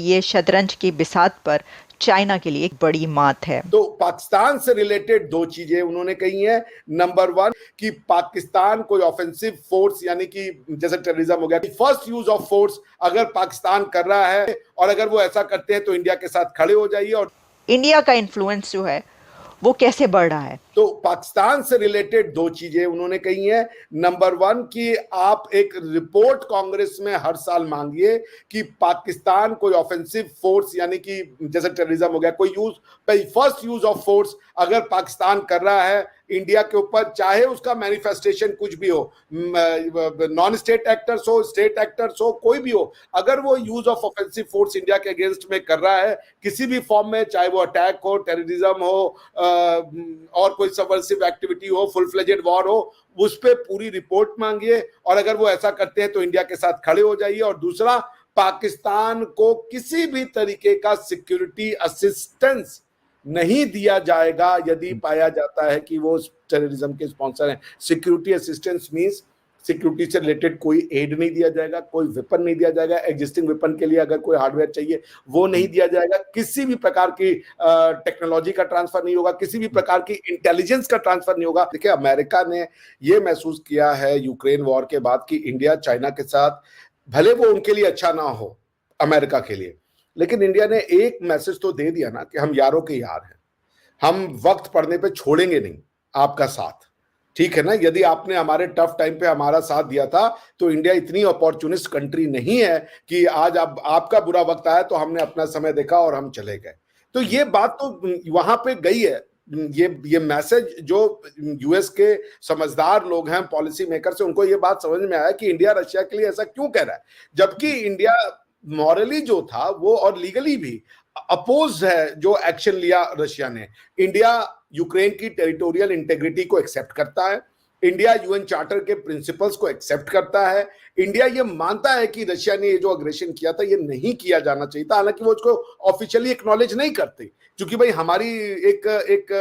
ये शतरंज की बिसात पर चाइना के लिए एक बड़ी मात है। तो पाकिस्तान से रिलेटेड दो चीजें उन्होंने कही हैं। नंबर वन कि पाकिस्तान कोई ऑफेंसिव फोर्स यानी कि जैसे टेररिज्म हो गया, फर्स्ट यूज ऑफ फोर्स अगर पाकिस्तान कर रहा है और अगर वो ऐसा करते हैं तो इंडिया के साथ खड़े हो जाइए। और इंडिया का इन्फ्लुएंस जो है वो कैसे बढ़ रहा है? तो पाकिस्तान से रिलेटेड दो चीजें उन्होंने कही हैं। नंबर वन कि आप एक रिपोर्ट कांग्रेस में हर साल मांगिए कि पाकिस्तान कोई ऑफेंसिव फोर्स यानी कि जैसे टेररिज्म हो गया, कोई फर्स्ट यूज ऑफ फोर्स अगर पाकिस्तान कर रहा है इंडिया के ऊपर, चाहे उसका मैनिफेस्टेशन कुछ भी हो, नॉन स्टेट एक्टर्स हो, स्टेट एक्टर्स हो, कोई भी हो, अगर वो use of offensive force India के अगेंस्ट में कर रहा है किसी भी फॉर्म में, चाहे वो अटैक हो, टेररिज्म हो, और कोई सबवर्सिव एक्टिविटी हो, फुल फ्लेजेड वॉर हो, उस पर पूरी रिपोर्ट मांगिए और अगर वो ऐसा करते हैं तो इंडिया के साथ खड़े हो जाइए। और दूसरा, पाकिस्तान को किसी भी तरीके का सिक्योरिटी असिस्टेंस नहीं दिया जाएगा यदि पाया जाता है कि वो टेररिज्म के स्पॉन्सर हैं। सिक्योरिटी असिस्टेंस मींस सिक्योरिटी से रिलेटेड कोई एड नहीं दिया जाएगा, कोई वेपन नहीं दिया जाएगा, एग्जिस्टिंग वेपन के लिए अगर कोई हार्डवेयर चाहिए वो नहीं दिया जाएगा, किसी भी प्रकार की टेक्नोलॉजी का ट्रांसफर नहीं होगा, किसी भी प्रकार की इंटेलिजेंस का ट्रांसफर नहीं होगा। देखिए, अमेरिका ने ये महसूस किया है यूक्रेन वॉर के बाद कि इंडिया चाइना के साथ, भले वो उनके लिए अच्छा ना हो अमेरिका के लिए, लेकिन इंडिया ने एक मैसेज तो दे दिया ना कि हम यारों के यार हैं, हम वक्त पड़ने पे छोड़ेंगे नहीं आपका साथ। ठीक है ना, यदि आपने हमारे टफ टाइम पे हमारा साथ दिया था तो इंडिया इतनी अपॉर्चुनिस्ट कंट्री नहीं है कि आज अब आपका बुरा वक्त आया तो हमने अपना समय देखा और हम चले गए। तो ये बात तो वहां पे गई है। ये मैसेज जो यूएस के समझदार लोग हैं, पॉलिसी मेकर से, उनको ये बात समझ में आया कि इंडिया रशिया के लिए ऐसा क्यों कह रहा है, जबकि इंडिया मॉरली जो था वो और लीगली भी अपोज है जो एक्शन लिया रशिया ने। इंडिया यूक्रेन की टेरिटोरियल इंटेग्रिटी को एक्सेप्ट करता है, इंडिया यूएन चार्टर के प्रिंसिपल्स को एक्सेप्ट करता है, इंडिया ये मानता है कि रशिया ने ये जो अग्रेशन किया था ये नहीं किया जाना चाहिए था, हालांकि वो उसको ऑफिशियली एक्नॉलेज नहीं करते क्योंकि भाई हमारी एक एक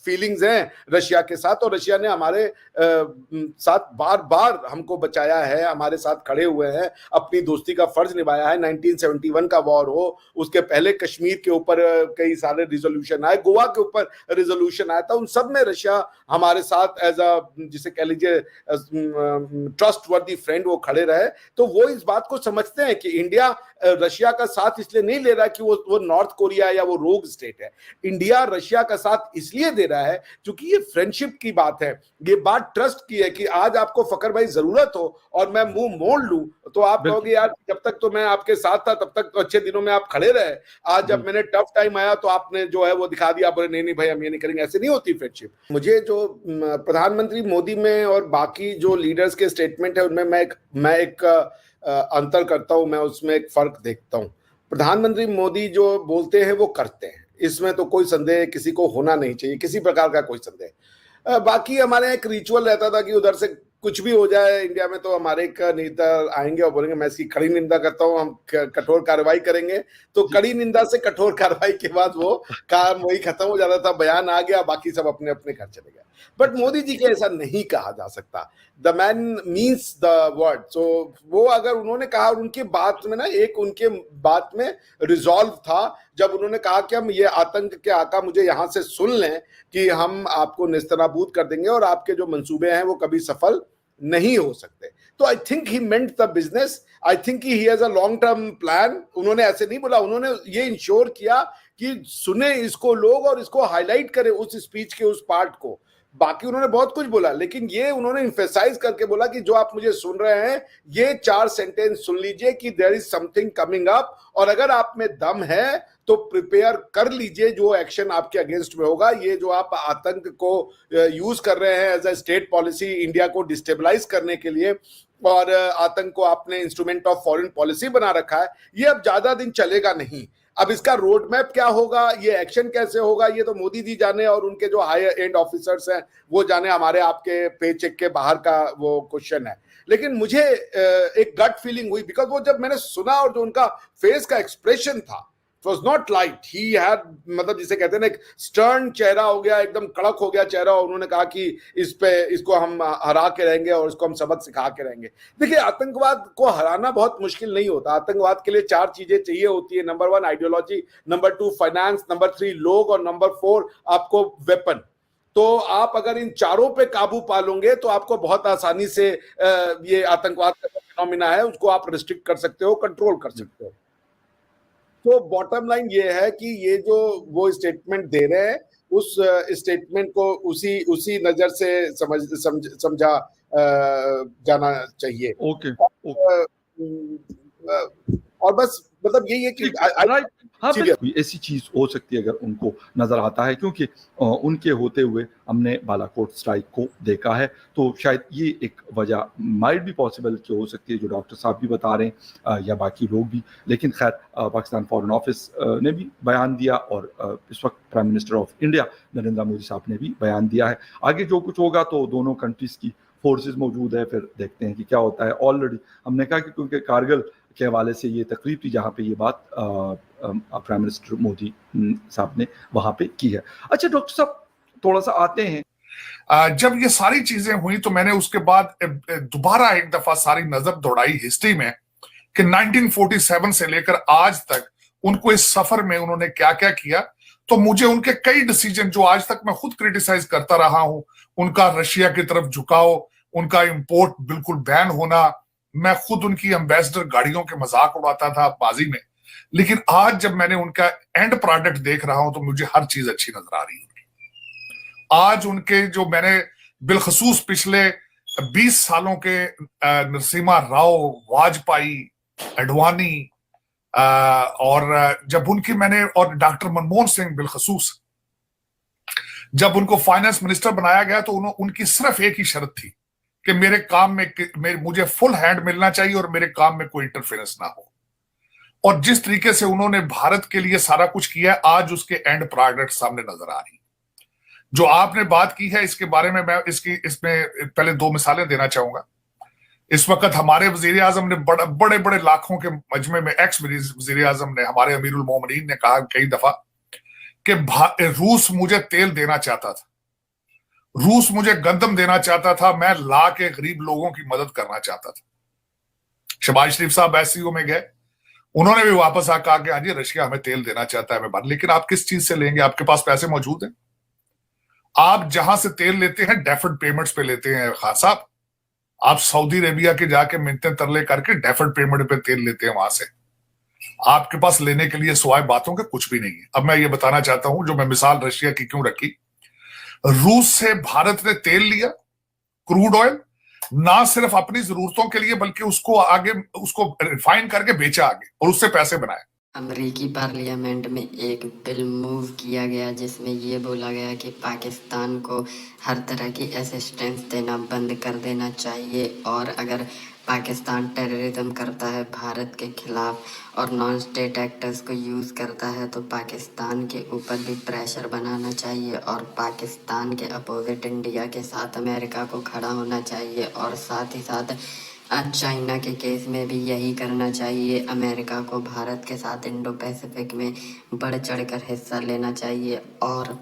फीलिंग्स हैं रशिया के साथ, और रशिया ने हमारे साथ बार बार हमको बचाया है, हमारे साथ खड़े हुए हैं, अपनी दोस्ती का फर्ज निभाया है। 1971 का वॉर हो, उसके पहले कश्मीर के ऊपर कई सारे रिजोल्यूशन आए, गोवा के ऊपर रिजोल्यूशन आया था, उन सब में रशिया हमारे साथ एज अ, जिसे कह लीजिए ट्रस्ट वर्दी फ्रेंड वो खड़े रहे। तो वो इस बात को समझते हैं कि इंडिया रशिया का साथ इसलिए नहीं ले रहा कि वो नॉर्थ कोरिया या वो रोग स्टेट है। इंडिया रशिया का साथ इसलिए दे रहा है क्योंकि ये फ्रेंडशिप की बात है, ये बात ट्रस्ट की है कि आज आपको फकर भाई जरूरत हो और मैं मुंह मोड़ लूं तो आप कहोगे यार जब तक तो मैं आपके साथ था तब तक तो अच्छे दिनों में आप खड़े रहे, आज जब मैंने टफ टाइम आया तो आपने जो है वो दिखा दिया, बोले नहीं नहीं भाई हम ये नहीं करेंगे। ऐसे नहीं होती फ्रेंडशिप। मुझे जो प्रधानमंत्री मोदी में और बाकी जो लीडर्स के स्टेटमेंट है उनमें मैं एक अंतर करता हूं, मैं उसमें एक फर्क देखता हूं। प्रधानमंत्री मोदी जो बोलते हैं वो करते हैं, इसमें तो कोई संदेह किसी को होना नहीं चाहिए, किसी प्रकार का कोई संदेह। बाकी हमारे एक रिचुअल रहता था कि उधर से कुछ भी हो जाए इंडिया में तो हमारे एक नेता आएंगे और बोलेंगे मैं इसकी खड़ी निंदा करता हूं, हम कठोर कार्रवाई करेंगे। तो कड़ी निंदा से कठोर कार्रवाई के बाद वो काम वही खत्म हो जाता था, बयान आ गया, बाकी सब अपने अपने घर चले गए। बट मोदी जी के ऐसा नहीं कहा जा सकता। The man means the word. So वो अगर उन्होंने कहा, उनकी बात में ना एक उनके बात में रिजॉल्व था जब उन्होंने कहा कि हम ये आतंक के आका मुझे यहां से सुन लें कि हम आपको नेस्तनाबूद कर देंगे और आपके जो मंसूबे हैं वो कभी सफल नहीं हो सकते। तो I think he meant the business, I think he has a long term plan. उन्होंने ऐसे नहीं बोला, उन्होंने ये इंश्योर किया कि सुने इसको लोग और इसको हाईलाइट करें उस स्पीच के उस पार्ट को। बाकी उन्होंने बहुत कुछ बोला लेकिन ये उन्होंने एम्फेसाइज करके बोला कि जो आप मुझे सुन रहे हैं ये 4 सेंटेंस सुन लीजिए कि there is something coming up, और अगर आप में दम है तो प्रिपेयर कर लीजिए जो एक्शन आपके अगेंस्ट में होगा। ये जो आप आतंक को यूज कर रहे हैं as a state policy India को डिस्टेबलाइज करने के लिए, और आतंक को आपने इंस्ट्रूमेंट ऑफ फॉरेन पॉलिसी बना रखा है, ये अब ज्यादा दिन चलेगा नहीं। अब इसका रोड मैप क्या होगा, ये एक्शन कैसे होगा, ये तो मोदी जी जाने और उनके जो हाई एंड ऑफिसर्स हैं वो जाने, हमारे आपके पे चेक के बाहर का वो क्वेश्चन है। लेकिन मुझे एक गट फीलिंग हुई बिकॉज वो जब मैंने सुना और जो उनका फेस का एक्सप्रेशन था was not light. He had, मतलब जिसे कहते हैं ना, एक स्टर्न चेहरा हो गया, एकदम कड़क हो गया चेहरा, और उन्होंने कहा कि इसको हम हरा के रहेंगे और इसको हम सबक सिखा के रहेंगे। देखिए, आतंकवाद को हराना बहुत मुश्किल नहीं होता। आतंकवाद के लिए 4 चीजें चाहिए होती है। Number 1 ideology, number 2 finance, number 3 लोग, और नंबर 4 आपको वेपन। तो आप अगर इन चारों पे काबू पा लोगे तो आपको बहुत आसानी से ये आतंकवाद का फिनोमिना है उसको आप रिस्ट्रिक्ट कर सकते हो, कंट्रोल कर सकते हो। तो बॉटम लाइन ये है कि ये जो वो स्टेटमेंट दे रहे हैं, उस स्टेटमेंट को उसी उसी नजर से समझा जाना चाहिए। ओके और, और बस मतलब यही है कि राइट। हाँ, कोई ऐसी चीज हो सकती है अगर उनको नजर आता है, क्योंकि उनके होते हुए हमने बालाकोट स्ट्राइक को देखा है, तो शायद ये एक वजह माइट भी पॉसिबल कि हो सकती है, जो डॉक्टर साहब भी बता रहे हैं या बाकी लोग भी। लेकिन खैर, पाकिस्तान फॉरेन ऑफिस ने भी बयान दिया, और इस वक्त prime minister of India Narendra Modi साहब ने भी बयान दिया है। आगे जो कुछ होगा तो दोनों कंट्रीज की फोर्सेस मौजूद है, फिर देखते हैं कि क्या होता है। ऑलरेडी हमने कहा कि क्योंकि कारगिल के हवाले से ये तकरीब थी जहाँ पे ये बात प्राइम मिनिस्टर मोदी साहब ने वहां पे की है। अच्छा डॉक्टर साहब, थोड़ा सा आते हैं, जब ये सारी चीजें हुई तो मैंने उसके बाद दोबारा एक दफा सारी नजर दौड़ाई हिस्ट्री में कि 1947 से लेकर आज तक उनको इस सफर में उन्होंने क्या क्या किया। तो मुझे उनके कई डिसीजन जो आज तक मैं खुद क्रिटिसाइज करता रहा हूं, उनका रशिया की तरफ झुकाव, उनका इंपोर्ट बिल्कुल बैन होना, मैं खुद उनकी एम्बेसडर गाड़ियों के मजाक उड़ाता था माजी में, लेकिन आज जब मैंने उनका एंड प्रोडक्ट देख रहा हूं तो मुझे हर चीज अच्छी नजर आ रही है। आज उनके जो मैंने बिलखसूस पिछले 20 सालों के नरसिम्हा राव, वाजपेयी, अडवाणी, और जब उनकी मैंने, और डॉक्टर मनमोहन सिंह बिलखसूस, जब उनको फाइनेंस मिनिस्टर बनाया गया तो उनकी सिर्फ एक ही शर्त थी कि मेरे काम में मुझे फुल हैंड मिलना चाहिए और मेरे काम में कोई इंटरफेरेंस ना हो। और जिस तरीके से उन्होंने भारत के लिए सारा कुछ किया है, आज उसके एंड प्रोडक्ट सामने नजर आ रही। जो आपने बात की है इसके बारे में मैं इसमें पहले 2 मिसालें देना चाहूंगा। इस वक्त हमारे वजीर आजम ने बड़े बड़े लाखों के मजमे में, एक्स वजीर आजम ने, हमारे अमीरुल मोमिनीन ने कहा कई दफा कि रूस मुझे तेल देना चाहता था, रूस मुझे गंदम देना चाहता था, मैं ला के गरीब लोगों की मदद करना चाहता था। शहबाज शरीफ साहब एससीओ में गए, उन्होंने भी वापस आकर कहा कि हाँ जी रशिया हमें तेल देना चाहता है, मैं लेकिन आप किस चीज से लेंगे? आपके पास पैसे मौजूद हैं? आप जहां से तेल लेते हैं डेफर्ड पेमेंट्स पे लेते हैं खान साहब। आप सऊदी अरेबिया के जाके मिन्नतें तरले करके डेफर्ड पेमेंट पे तेल लेते हैं वहां से। आपके पास लेने के लिए सिवाय बातों के कुछ भी नहीं है। अब मैं ये बताना चाहता हूं, जो मैं मिसाल रशिया की क्यों रखी, रूस से भारत ने तेल लिया, क्रूड ऑयल, ना सिर्फ अपनी जरूरतों के लिए बल्कि उसको रिफाइन करके बेचा आगे और उससे पैसे बनाए। अमेरिकी पार्लियामेंट में एक बिल मूव किया गया जिसमें ये बोला गया कि पाकिस्तान को हर तरह की असिस्टेंस देना बंद कर देना चाहिए, और अगर पाकिस्तान टेररिज्म करता है भारत के खिलाफ और नॉन स्टेट एक्टर्स को यूज़ करता है तो पाकिस्तान के ऊपर भी प्रेशर बनाना चाहिए, और पाकिस्तान के अपोजिट इंडिया के साथ अमेरिका को खड़ा होना चाहिए, और साथ ही साथ चाइना के केस में भी यही करना चाहिए। अमेरिका को भारत के साथ इंडो पैसिफिक में बढ़ चढ़कर हिस्सा लेना चाहिए, और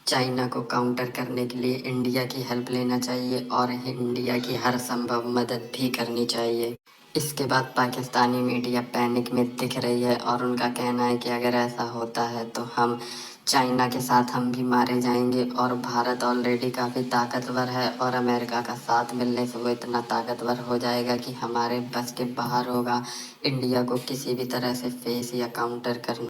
चाइना को काउंटर करने के लिए इंडिया की हेल्प लेना चाहिए, और इंडिया की हर संभव मदद भी करनी चाहिए। इसके बाद पाकिस्तानी मीडिया पैनिक में दिख रही है और उनका कहना है कि अगर ऐसा होता है तो हम चाइना के साथ हम भी मारे जाएंगे, और भारत ऑलरेडी काफ़ी ताकतवर है और अमेरिका का साथ मिलने से वो इतना ताकतवर हो जाएगा कि हमारे बस के बाहर होगा इंडिया को किसी भी तरह से फेस या काउंटर करना।